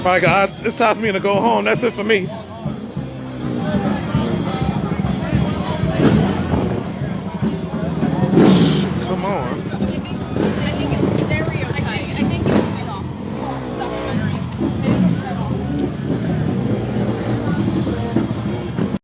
Alright guys, it's time for me to go home. That's it for me. Come on.